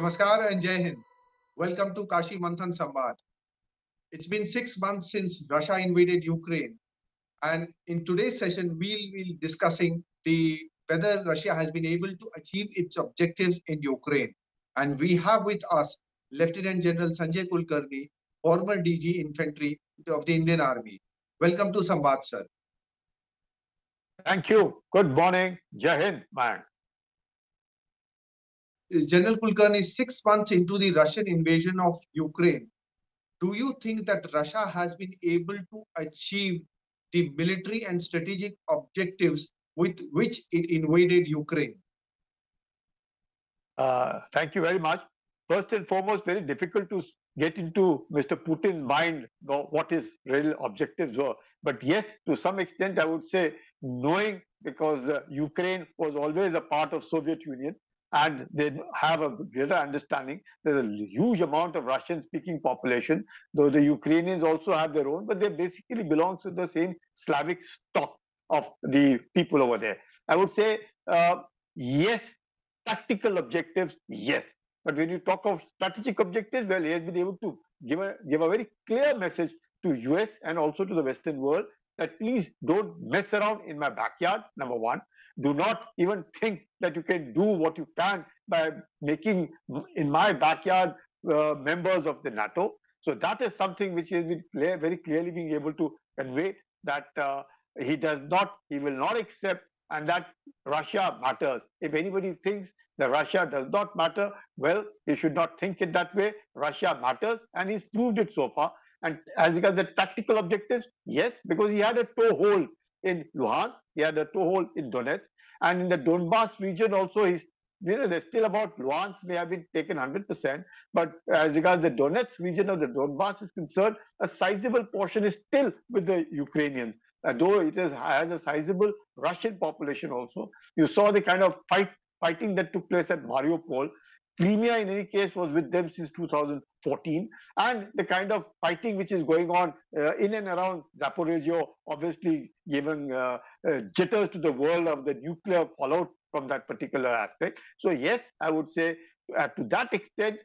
Namaskar and Jai Hind. Welcome to MAnthan Samvad. It's been 6 months since Russia invaded Ukraine, and in today's session, we'll be discussing the whether Russia has been able to achieve its objectives in Ukraine. And we have with us Lieutenant General Sanjay Kulkarni, former DG Infantry of the Indian Army. Welcome to Samvad, sir. Thank you. Good morning. Jai Hind, man. General Kulkarni, 6 months into the Russian invasion of Ukraine, do you think that Russia has been able to achieve the military and strategic objectives with which it invaded Ukraine? Thank you very much. First and foremost, very difficult to get into Mr. Putin's mind what his real objectives were. But yes, to some extent, I would say knowing, because Ukraine was always a part of Soviet Union, and they have a greater understanding. There's a huge amount of Russian-speaking population, though the Ukrainians also have their own, but they basically belong to the same Slavic stock of the people over there. I would say, yes, tactical objectives, yes. But when you talk of strategic objectives, well, he has been able to give a very clear message to US and also to the Western world that please don't mess around in my backyard, number one. Do not even think that you can do what you can by making in my backyard members of the NATO. So that is something which he has been very clearly being able to convey, that he will not accept, and that Russia matters. If anybody thinks that Russia does not matter, well, he should not think it that way. Russia matters, and he's proved it so far. And as regards the tactical objectives, yes, because he had a toehold in Luhansk, he had a toehold in Donetsk, and in the Donbass region also, there's still about Luhansk may have been taken 100%, but as regards the Donetsk region of the Donbass is concerned, a sizable portion is still with the Ukrainians. Though it has a sizable Russian population also. You saw the kind of fighting that took place at Mariupol. Crimea, in any case, was with them since 2014, and the kind of fighting which is going on in and around Zaporizhia, obviously giving jitters to the world of the nuclear fallout from that particular aspect. So yes, I would say to that extent,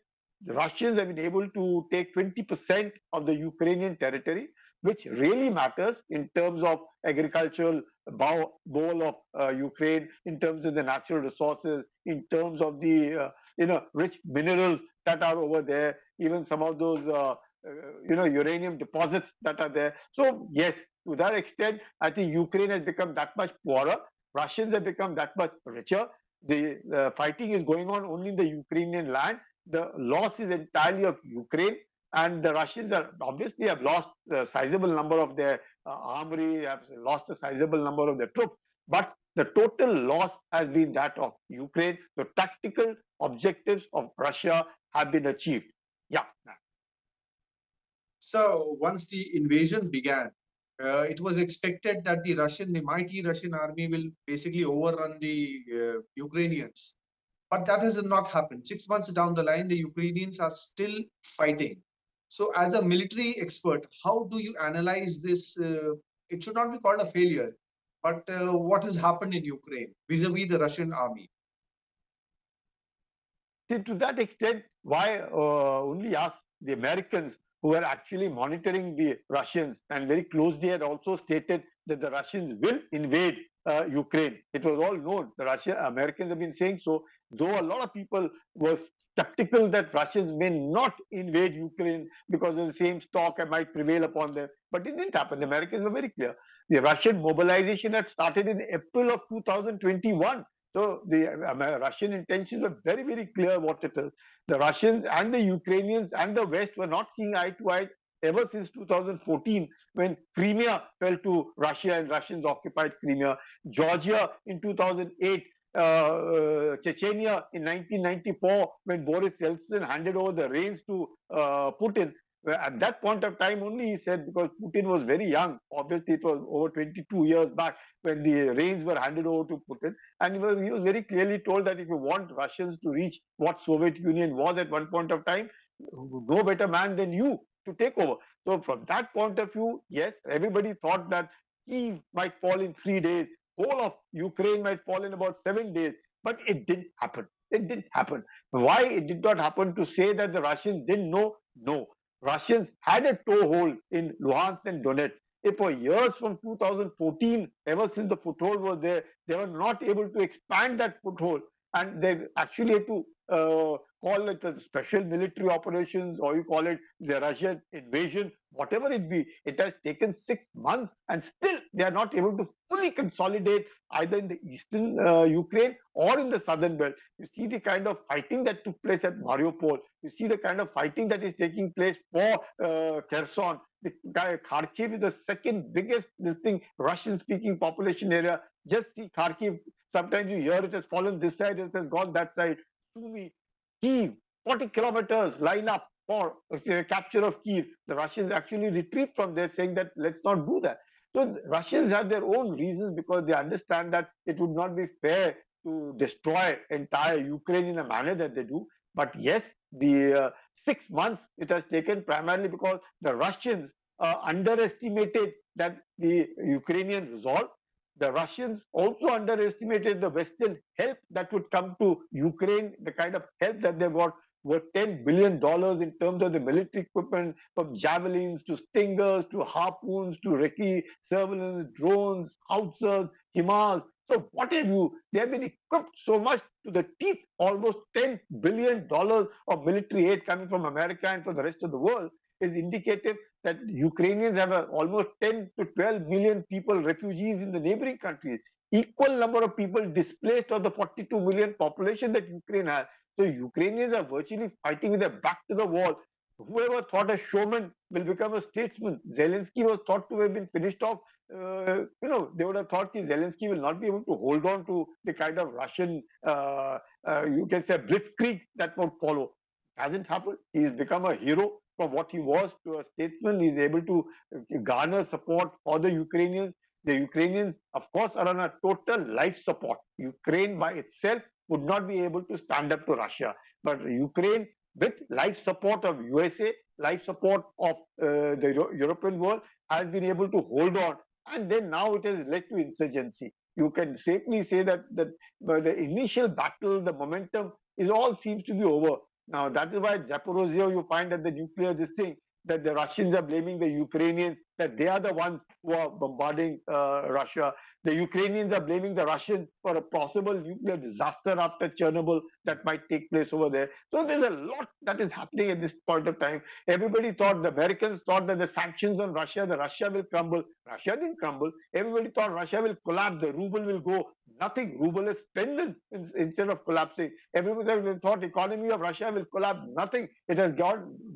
the Russians have been able to take 20% of the Ukrainian territory, which really matters in terms of agricultural bowl of Ukraine, in terms of the natural resources, in terms of the rich minerals that are over there, even some of those uranium deposits that are there. So yes, to that extent, I think Ukraine has become that much poorer. Russians have become that much richer. The fighting is going on only in the Ukrainian land. The loss is entirely of Ukraine. And the Russians obviously have lost a sizable number of their armory, have lost a sizable number of their troops. But the total loss has been that of Ukraine. The tactical objectives of Russia have been achieved. Yeah. So once the invasion began, it was expected that the mighty Russian army will basically overrun the Ukrainians. But that has not happened. 6 months down the line, the Ukrainians are still fighting. So as a military expert, how do you analyze this? It should not be called a failure, but what has happened in Ukraine vis-a-vis the Russian army? See, to that extent, why only us, the Americans, who were actually monitoring the Russians and very closely, had also stated that the Russians will invade Ukraine. It was all known. The Americans have been saying so, though a lot of people were skeptical that Russians may not invade Ukraine because of the same stock might prevail upon them. But it didn't happen. The Americans were very clear. The Russian mobilization had started in April of 2021. So the Russian intentions were very, very clear what it is. The Russians and the Ukrainians and the West were not seeing eye to eye ever since 2014, when Crimea fell to Russia and Russians occupied Crimea, Georgia in 2008, Chechnya in 1994, when Boris Yeltsin handed over the reins to Putin. At that point of time only, he said, because Putin was very young, obviously it was over 22 years back when the reins were handed over to Putin, and he was very clearly told that if you want Russians to reach what Soviet Union was at one point of time, no better man than you to take over. So from that point of view, yes, everybody thought that Kyiv might fall in 3 days, whole of Ukraine might fall in about 7 days, but it didn't happen. It didn't happen. Why it did not happen? To say that the Russians didn't know? No. Russians had a toehold in Luhansk and Donetsk. If for years from 2014, ever since the foothold was there, they were not able to expand that foothold, and they actually had to call it a special military operations, or you call it the Russian invasion, whatever it be. It has taken 6 months, and still they are not able to fully consolidate either in the eastern Ukraine or in the southern belt. You see the kind of fighting that took place at Mariupol. You see the kind of fighting that is taking place for Kherson. The Kharkiv is the second biggest Russian-speaking population area. Just see Kharkiv. Sometimes you hear it has fallen this side, it has gone that side. Sumy, Kiev, 40 kilometers line up for capture of Kiev. The Russians actually retreat from there, saying that let's not do that. So Russians have their own reasons, because they understand that it would not be fair to destroy entire Ukraine in the manner that they do. But yes, the 6 months it has taken primarily because the Russians underestimated that the Ukrainian resolve. The Russians also underestimated the Western help that would come to Ukraine, the kind of help that they got worth $10 billion in terms of the military equipment, from javelins to stingers to harpoons to recce surveillance, drones, howitzers, HIMARS. So what have you? They have been equipped so much to the teeth, almost $10 billion of military aid coming from America and from the rest of the world is indicative that Ukrainians have almost 10 to 12 million people, refugees in the neighboring countries, equal number of people displaced of the 42 million population that Ukraine has. So Ukrainians are virtually fighting with their back to the wall. Whoever thought a showman will become a statesman? Zelensky was thought to have been finished off. They would have thought that Zelensky will not be able to hold on to the kind of Russian, you can say, blitzkrieg that would follow. Hasn't happened. He's become a hero from what he was to a statesman. He's able to garner support for the Ukrainians. The Ukrainians, of course, are on a total life support. Ukraine by itself would not be able to stand up to Russia. But Ukraine, with life support of USA, life support of the European world, has been able to hold on. And then now it has led to insurgency. You can safely say that the initial battle, the momentum, is all seems to be over. Now, that is why Zaporozhye, you find that the nuclear this thing, that the Russians are blaming the Ukrainians, that they are the ones who are bombarding Russia. The Ukrainians are blaming the Russians for a possible nuclear disaster after Chernobyl that might take place over there. So there's a lot that is happening at this point of time. Everybody thought, the Americans thought that the sanctions on Russia, the Russia will crumble. Russia didn't crumble. Everybody thought Russia will collapse, the ruble will go. Nothing. Ruble has strengthened instead of collapsing. Everybody thought economy of Russia will collapse. Nothing. It has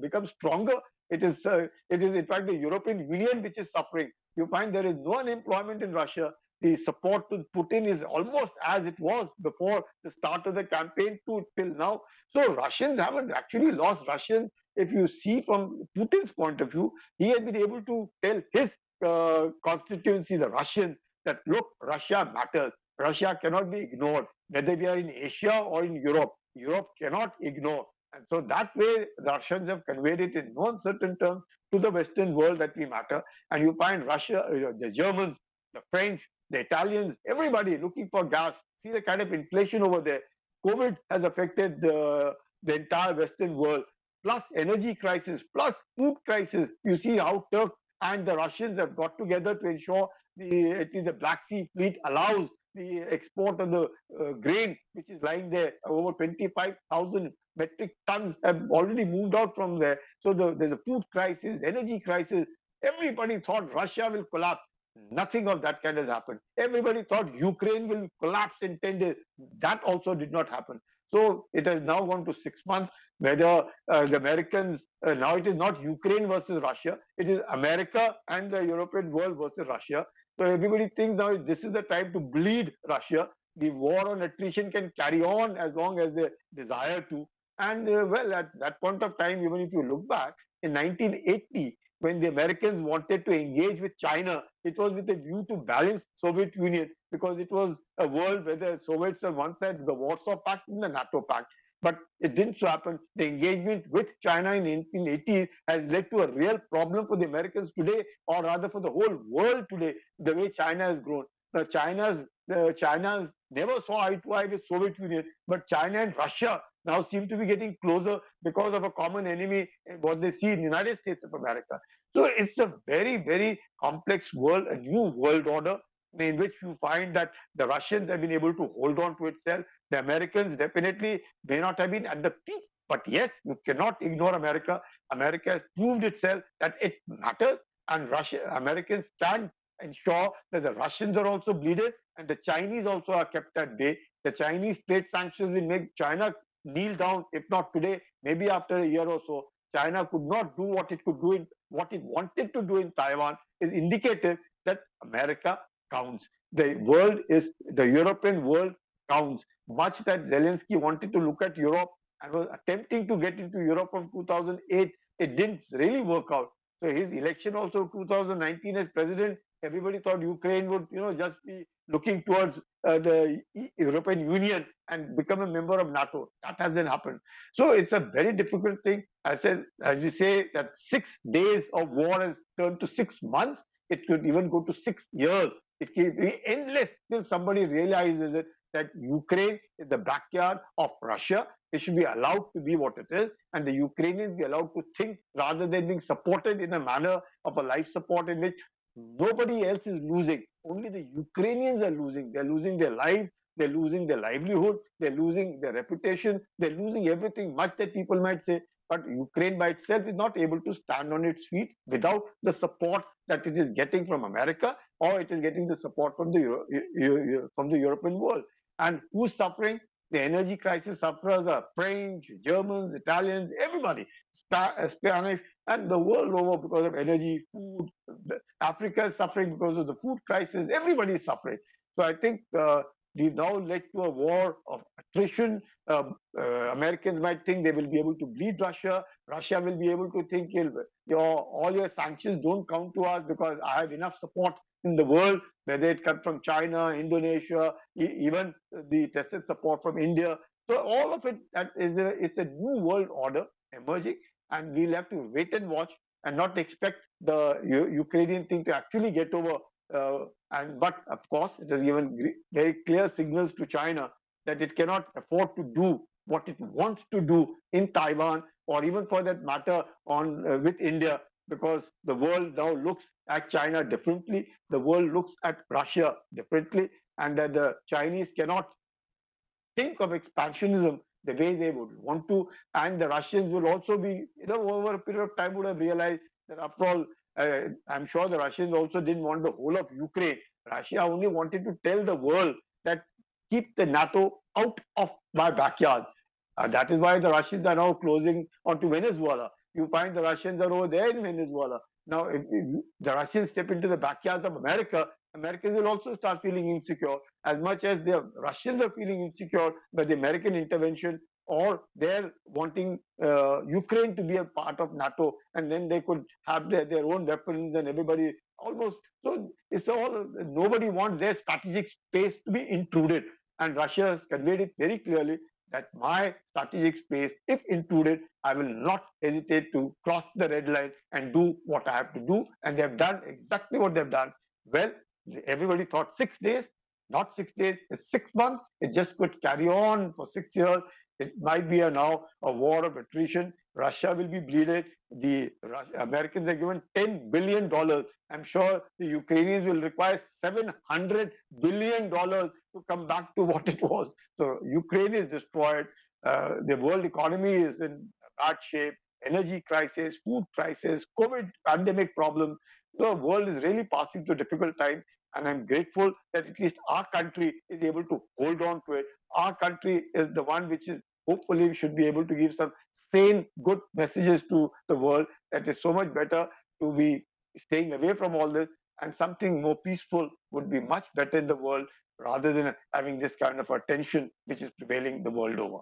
become stronger. It is in fact the European Union which is suffering. You find there is no unemployment in Russia. The support to Putin is almost as it was before the start of the campaign to till now. So Russians haven't actually lost. Russians, if you see from Putin's point of view, he has been able to tell his constituency, the Russians, that look, Russia matters. Russia cannot be ignored, whether we are in Asia or in Europe. Europe cannot ignore. And so that way, the Russians have conveyed it in no uncertain terms to the Western world that we matter. And you find Russia, the Germans, the French, the Italians, everybody looking for gas. See the kind of inflation over there. COVID has affected the entire Western world, plus energy crisis, plus food crisis. You see how Turk and the Russians have got together to ensure at least the Black Sea fleet allows the export of the grain, which is lying there. Over 25,000 metric tons have already moved out from there. So there's a food crisis, energy crisis. Everybody thought Russia will collapse. Nothing of that kind has happened. Everybody thought Ukraine will collapse in 10 days. That also did not happen. So it has now gone to 6 months. Whether the Americans, now it is not Ukraine versus Russia, it is America and the European world versus Russia. So everybody thinks now this is the time to bleed Russia. The war on attrition can carry on as long as they desire to. And well, at that point of time, even if you look back, in 1980, when the Americans wanted to engage with China, it was with a view to balance Soviet Union, because it was a world where the Soviets on one side, the Warsaw Pact and the NATO Pact. But it didn't so happen. The engagement with China in 1980s has led to a real problem for the Americans today, or rather for the whole world today, the way China has grown. Now, China's never saw eye to eye with Soviet Union, but China and Russia now seem to be getting closer because of a common enemy, what they see in the United States of America. So it's a very, very complex world, a new world order in which you find that the Russians have been able to hold on to itself. The Americans definitely may not have been at the peak, but yes, you cannot ignore America. America has proved itself that it matters, and Americans can ensure that the Russians are also bleeded and the Chinese also are kept at bay. The Chinese trade sanctions will make China kneel down, if not today, maybe after a year or so. China could not do what it could do in what it wanted to do in Taiwan is indicative that America counts. The European world counts. Much that Zelensky wanted to look at Europe and was attempting to get into Europe from 2008, it didn't really work out. So his election also 2019 as president, everybody thought Ukraine would, just be looking towards the European Union and become a member of NATO. That hasn't happened. So it's a very difficult thing. I said, as you say, that 6 days of war has turned to 6 months. It could even go to 6 years. It can be endless till somebody realizes it that Ukraine is the backyard of Russia. It should be allowed to be what it is, and the Ukrainians be allowed to think rather than being supported in a manner of a life support in which nobody else is losing. Only the Ukrainians are losing. They're losing their lives, they're losing their livelihood, they're losing their reputation, they're losing everything, much that people might say. But Ukraine by itself is not able to stand on its feet without the support that it is getting from America, or it is getting the support from the European world. And who's suffering? The energy crisis sufferers are French, Germans, Italians, everybody, Spanish, and the world over because of energy, food. Africa is suffering because of the food crisis. Everybody is suffering. So I think we've now led to a war of attrition. Americans might think they will be able to bleed Russia. Russia will be able to think all your sanctions don't count to us because I have enough support in the world, whether it comes from China, Indonesia, even the tested support from India. So all of it it's a new world order emerging, and we'll have to wait and watch and not expect the Ukrainian thing to actually get over. But of course, it has given very clear signals to China that it cannot afford to do what it wants to do in Taiwan, or even for that matter on with India, because the world now looks at China differently, the world looks at Russia differently, and that the Chinese cannot think of expansionism the way they would want to, and the Russians will also be, over a period of time would have realized that after all, I'm sure the Russians also didn't want the whole of Ukraine. Russia only wanted to tell the world that keep the NATO out of my backyard. That is why the Russians are now closing onto Venezuela. You find the Russians are over there in Venezuela. Now, if the Russians step into the backyards of America, Americans will also start feeling insecure, as much as the Russians are feeling insecure by the American intervention, or they're wanting Ukraine to be a part of NATO, and then they could have their own weapons and everybody almost. So it's all, nobody wants their strategic space to be intruded. And Russia has conveyed it very clearly that my strategic space, if intruded, I will not hesitate to cross the red line and do what I have to do. And they have done exactly what they've done. Well, everybody thought 6 days, not 6 days, it's 6 months. It just could carry on for 6 years. It might be now a war of attrition. Russia will be bleeded. The Americans are given $10 billion. I'm sure the Ukrainians will require $700 billion to come back to what it was. So Ukraine is destroyed. The world economy is in bad shape. Energy crisis, food crisis, COVID pandemic problem. The world is really passing through a difficult time, and I'm grateful that at least our country is able to hold on to it. Our country is the one which is hopefully should be able to give some sane, good messages to the world that is so much better to be staying away from all this, and something more peaceful would be much better in the world rather than having this kind of a tension which is prevailing the world over.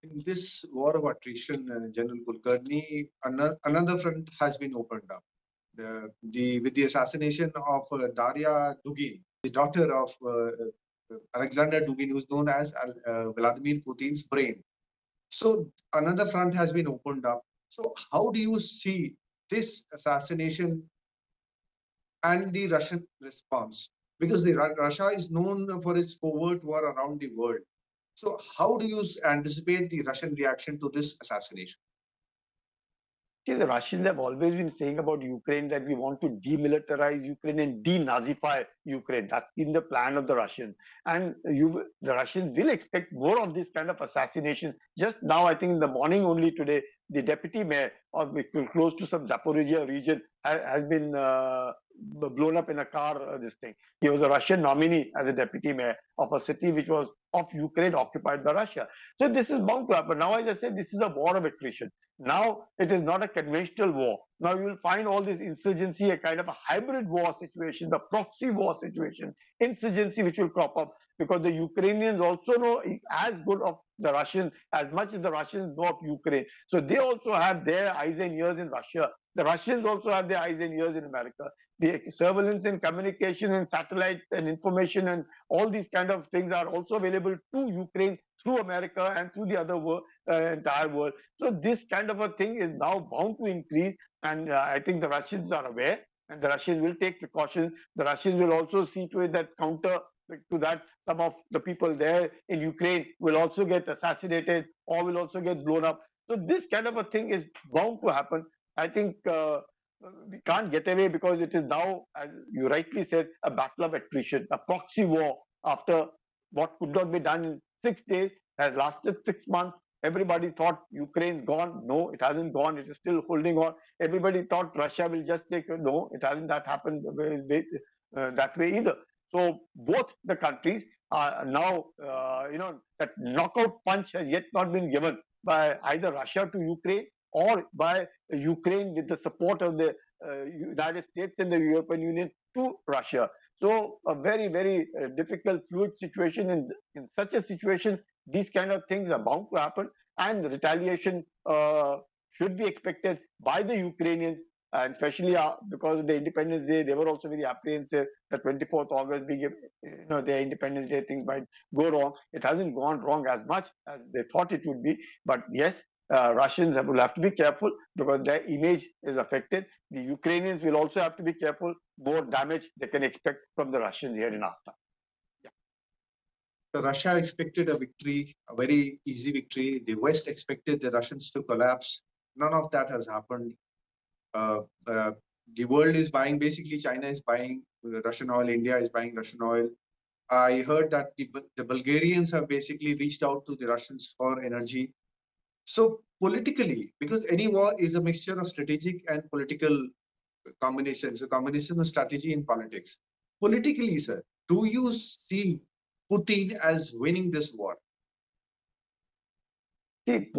In this war of attrition, General Kulkarni, another front has been opened up. With the assassination of Daria Dugin, the daughter of Alexander Dugin, who is known as Vladimir Putin's brain. So another front has been opened up. So how do you see this assassination and the Russian response? because Russia is known for its covert war around the world. So how do you anticipate the Russian reaction to this assassination? See, the Russians have always been saying about Ukraine that we want to demilitarize Ukraine and denazify Ukraine. That's been the plan of the Russians. And the Russians will expect more of this kind of assassination. Just now, I think in the morning only today, the deputy mayor of close to some Zaporizhia region has been blown up in a car. This thing. He was a Russian nominee as a deputy mayor of a city which was of Ukraine occupied by Russia. So this is bound to happen. Now, as I said, this is a war of attrition. Now it is not a conventional war. Now you will find all this insurgency a kind of a hybrid war situation, the proxy war situation, insurgency which will crop up because the Ukrainians also know as good of the Russians as much as the Russians know of Ukraine. So they also have their eyes and ears in Russia. The Russians also have their eyes and ears in America. The surveillance and communication and satellite and information and all these kind of things are also available to Ukraine through America and through the other world, entire world. So this kind of a thing is now bound to increase, and I think the Russians are aware, and the Russians will take precautions. The Russians will also see to it that counter to that some of the people there in Ukraine will also get assassinated or will also get blown up. So this kind of a thing is bound to happen. I think we can't get away because it is now, as you rightly said, a battle of attrition, a proxy war after what could not be done in 6 days has lasted 6 months. Everybody thought Ukraine's gone. No, it hasn't gone. It is still holding on. Everybody thought Russia will just take. No, it hasn't that happened that way either. So both the countries are now, that knockout punch has yet not been given by either Russia to Ukraine or by Ukraine with the support of the United States and the European Union to Russia. So a very, very difficult, fluid situation. In such a situation, these kind of things are bound to happen, and retaliation should be expected by the Ukrainians, and especially because of the Independence Day, they were also very apprehensive that 24th August being, their Independence Day, things might go wrong. It hasn't gone wrong as much as they thought it would be, but yes, Russians will have to be careful because their image is affected. The Ukrainians will also have to be careful. More damage they can expect from the Russians here in after. Russia expected a victory, a very easy victory. The West expected the Russians to collapse. None of that has happened. The world is buying, basically China is buying Russian oil, India is buying Russian oil. I heard that the Bulgarians have basically reached out to the Russians for energy. So politically, because any war is a mixture of strategic and political combinations, a combination of strategy and politics. Politically, sir, do you see Putin as winning this war? See,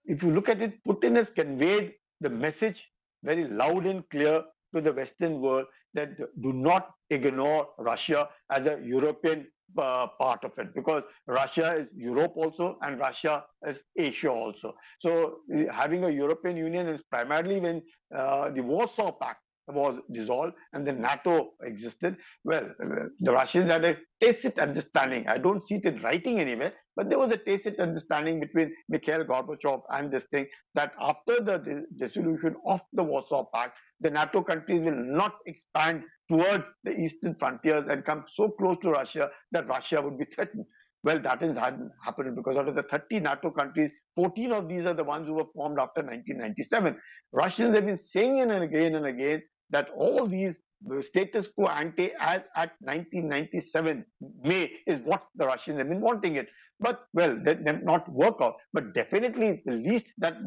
if you look at it, Putin has conveyed the message very loud and clear to the Western world that do not ignore Russia as a European part of it, because Russia is Europe also and Russia is Asia also. So having a European Union is primarily when the Warsaw Pact was dissolved and the NATO existed. Well, the Russians had a tacit understanding. I don't see it in writing anywhere, but there was a tacit understanding between Mikhail Gorbachev and this thing that after the dissolution of the Warsaw Pact, the NATO countries will not expand towards the eastern frontiers and come so close to Russia that Russia would be threatened. Well, that has happened because out of the 30 NATO countries, 14 of these are the ones who were formed after 1997. Russians have been saying and again that all these status quo ante as at 1997 May is what the Russians have been wanting it. But well, that did not work out. But definitely, the least that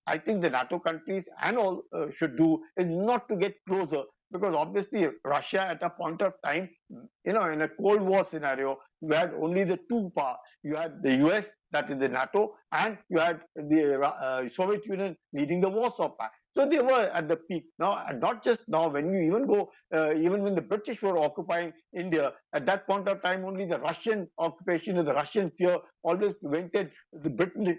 I think the NATO countries and all should do is not to get closer, because obviously Russia at a point of time, in a Cold War scenario, you had only the two powers. You had the US, that is the NATO, and you had the Soviet Union leading the Warsaw Pact. So they were at the peak. Now, not just now, when you even go, even when the British were occupying India, at that point of time, only the Russian occupation or the Russian fear always prevented the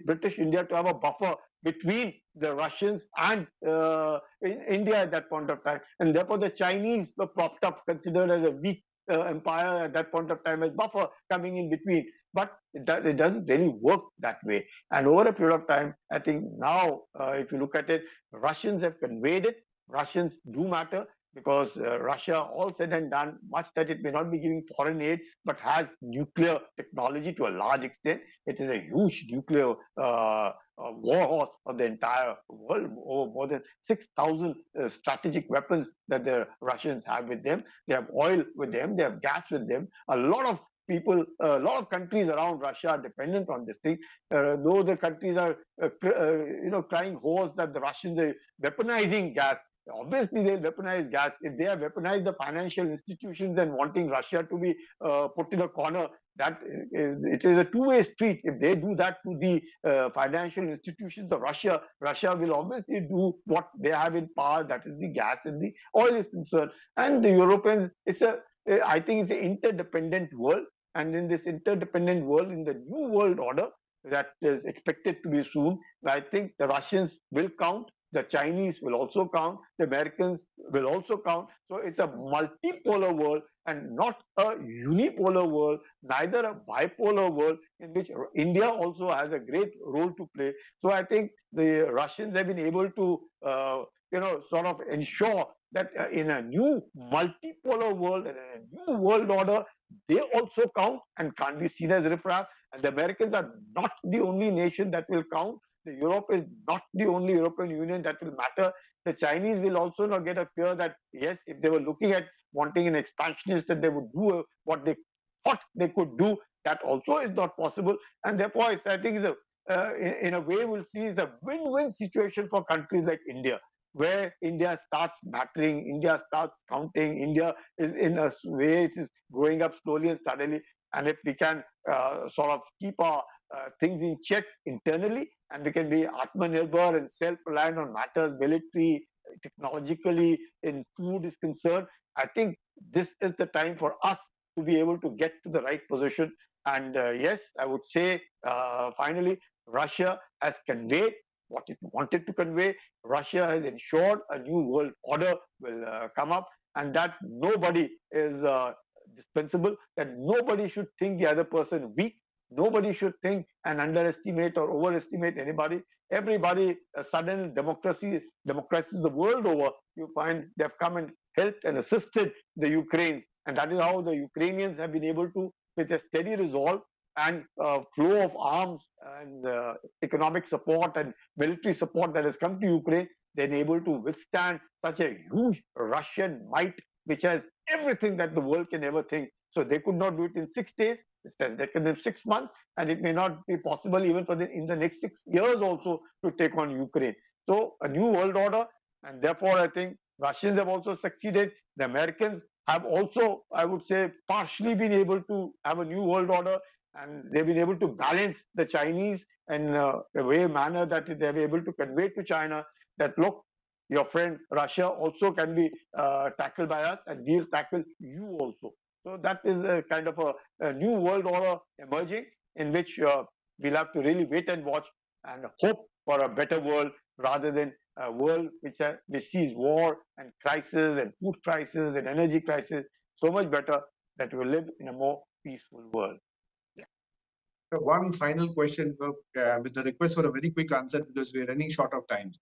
British India to have a buffer between the Russians and in India at that point of time. And therefore, the Chinese were propped up, considered as a weak empire at that point of time, as buffer coming in between. But it doesn't really work that way. And over a period of time, I think now, if you look at it, Russians have conveyed it. Russians do matter. because Russia, all said and done, much that it may not be giving foreign aid, but has nuclear technology to a large extent. It is a huge nuclear warhorse of the entire world. Over more than 6,000 strategic weapons that the Russians have with them. They have oil with them. They have gas with them. A lot of people, a lot of countries around Russia are dependent on this thing. Though the countries are, crying hoarse that the Russians are weaponizing gas. Obviously, they'll weaponize gas. If they have weaponized the financial institutions and wanting Russia to be put in a corner, that it is a two-way street. If they do that to the financial institutions of Russia, Russia will obviously do what they have in power, that is the gas and the oil is concerned. And the Europeans, I think it's an interdependent world. And in this interdependent world, in the new world order that is expected to be soon, I think the Russians will count, the Chinese will also count, the Americans will also count. So it's a multipolar world and not a unipolar world, neither a bipolar world, in which India also has a great role to play. So I think the Russians have been able to, sort of ensure that in a new multipolar world and in a new world order, they also count and can't be seen as riffraff. And the Americans are not the only nation that will count. The Europe is not the only European Union that will matter. The Chinese will also not get a fear that, yes, if they were looking at wanting an expansionist, that they would do what they thought they could do. That also is not possible. And therefore, I think it's in a way, we'll see it's a win-win situation for countries like India, where India starts mattering, India starts counting, India is in a way, it is growing up slowly and steadily. And if we can sort of keep our things in check internally, and we can be Atmanirbhar and self-reliant on matters military, technologically, in food is concerned, I think this is the time for us to be able to get to the right position. And yes, I would say finally, Russia has conveyed what it wanted to convey. Russia has ensured a new world order will come up, and that nobody is dispensable, that nobody should think the other person weak. Nobody should think and underestimate or overestimate anybody. Everybody, sudden democracies the world over, you find they've come and helped and assisted the Ukrainians. And that is how the Ukrainians have been able to, with a steady resolve and flow of arms and economic support and military support that has come to Ukraine, they're able to withstand such a huge Russian might, which has everything that the world can ever think. So they could not do it in 6 days. It has taken them 6 months, and it may not be possible even for in the next 6 years also to take on Ukraine. So a new world order, and therefore I think Russians have also succeeded. The Americans have also, I would say, partially been able to have a new world order, and they've been able to balance the Chinese in a manner that they're able to convey to China that, look, your friend Russia also can be tackled by us, and we'll tackle you also. So that is a kind of a new world order emerging, in which we'll have to really wait and watch and hope for a better world, rather than a world which sees war and crisis and food crisis and energy crisis. So much better that we live in a more peaceful world. So one final question with the request for a very quick answer, because we're running short of time.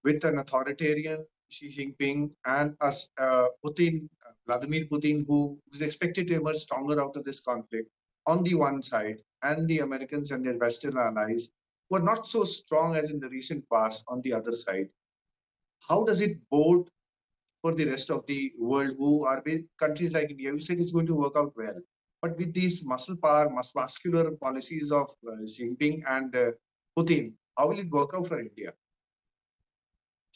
With an authoritarian Xi Jinping and us, Vladimir Putin, who is expected to emerge stronger out of this conflict on the one side, and the Americans and their Western allies who are not so strong as in the recent past on the other side. How does it bode for the rest of the world, who are with countries like India? You said it's going to work out well, but with these muscle power, muscular policies of Xi Jinping and Putin, how will it work out for India?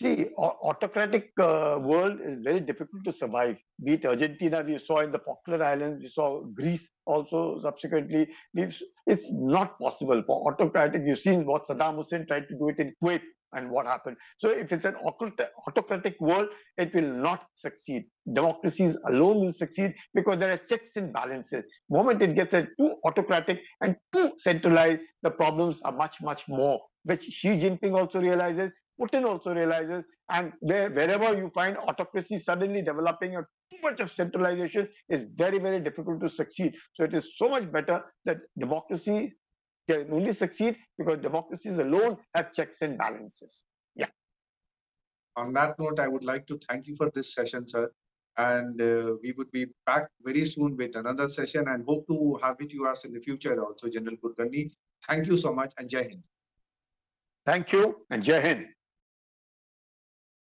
See, autocratic world is very difficult to survive. Be it Argentina, we saw in the Falkland Islands, we saw Greece also subsequently. It's not possible for autocratic. You've seen what Saddam Hussein tried to do it in Kuwait and what happened. So if it's an autocratic world, it will not succeed. Democracies alone will succeed because there are checks and balances. The moment it gets too autocratic and too centralized, the problems are much, much more, which Xi Jinping also realizes. Putin also realizes, and wherever you find autocracy suddenly developing or too much of centralization, is very, very difficult to succeed. So it is so much better that democracy can only succeed because democracies alone have checks and balances. Yeah. On that note, I would like to thank you for this session, sir. And we would be back very soon with another session and hope to have with you us in the future also, General Kulkarni. Thank you so much and Jai Hind. Thank you and Jai Hind.